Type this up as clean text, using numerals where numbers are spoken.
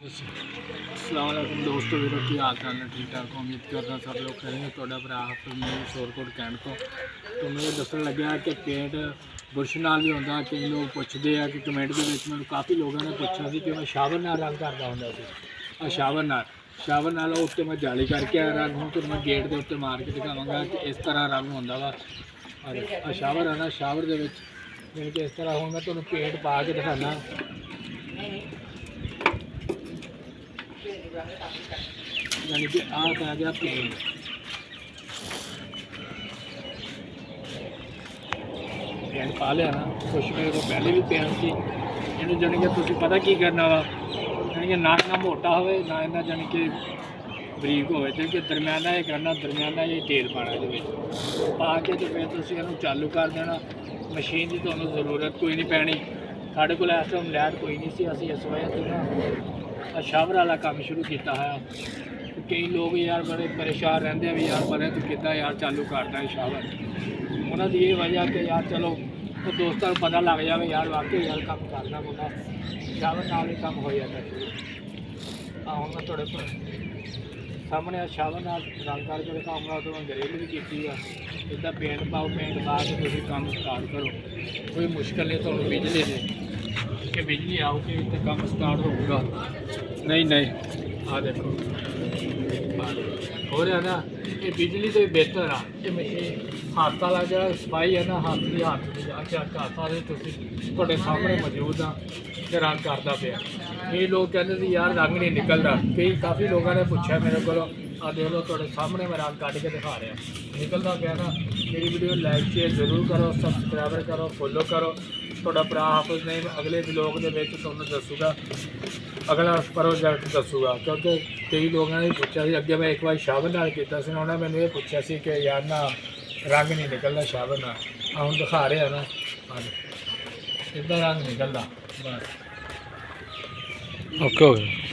अस्सलाम वालेकुम दोस्तों, मेरा की हाल चाल है? ठीक ठाक। उम्मीद करना सब लोग करेंगे। थोड़ा भरा हाफिज़ मेरे शोरकोट कैंट तो मैं दसन लग्या कि पेंट बुरश नाल भी होंदा। कई लोग पुछते हैं कि कमेंट के मैं काफ़ी लोगों ने पूछा कि मैं शावर नाल रंग करता होंगे। शावर नाल उत्ते मैं जाली करके आया रंग। हूँ तो मैं गेट के उत्ते मार के दिखावांगा कि इस तरह रंग होंदा वा। और शावर है ना, शावर दे विच यानी कि इस तरह हूँ मैं तुहानूं पेंट पा के दिखाना। यानी कि आ पै गया पेंट। पेंट पा लिया ना, कुछ मेरे को पहले भी पेंट थी इन्हें। जानी कि तुसीं पता की करना वा, यानी कि ना इन्ना मोटा होवे ना इन्ना जानी कि बरीक होवे, जानी कि दरम्याना ये करना। दरम्याना ये तेल पाना ये पा के तो फिर तुसीं इहनूं चालू कर देना। मशीन की तुहानूं ज़रूरत कोई नहीं पैनी। साढ़े कोल इस टाइम लैट कोई नहीं सी, असीं इस वजह तो ना शावर वाला काम शुरू किया है। कई लोग यार बड़े परेशान रहते हैं भी यार बड़े तो कितना यार चालू करता है शावर। उन्होंने ये वजह कि यार चलो तो दोस्तों को पता लग जाए यार वाकई यार काम करना मुंडा शावर नाल ही काम हो जाता है। हूँ मैं थोड़े सामने शावर नाल रंग करके दिखाऊंगा। तो मैं ग्रिल भी की है। इदा पेंट पाओ, पेंट पा के तुम काम स्टार्ट करो। कोई मुश्किल नहीं। तो बिजली दे कि बिजली आऊगी तो काम स्टार्ट होगा। नहीं आ देखो हो रहा ना, ये बिजली तो बेहतर आ। ये मशीन हाथ वाला जो सफाई है ना, हाथ की हाथ सारे थोड़े सामने मौजूद हाँ तो रंग करता पाया। कई लोग कहते थे यार रंग नहीं निकलता। कई काफ़ी लोगों ने पूछा मेरे को, आ देख लो थोड़े सामने मैं रंग कट के दिखा रहा निकलता पाया ना। मेरी वीडियो लाइक शेयर जरूर करो, सबसक्राइबर करो, फॉलो करो। थोड़ा भरा हाफिज़ ने अगले ब्लॉग के तुहानूं दसूगा, अगला प्रोजेक्ट दसूगा। क्योंकि कई लोगों ने पूछा अगे मैं एक बार शावर नाल कीता सी, उन्होंने मैंने ये पूछा सी कि यार ना रंग नहीं निकलता शावर नाल। हम दिखा रहे हैं ना, इतना रंग निकलता बस। ओके हो गया।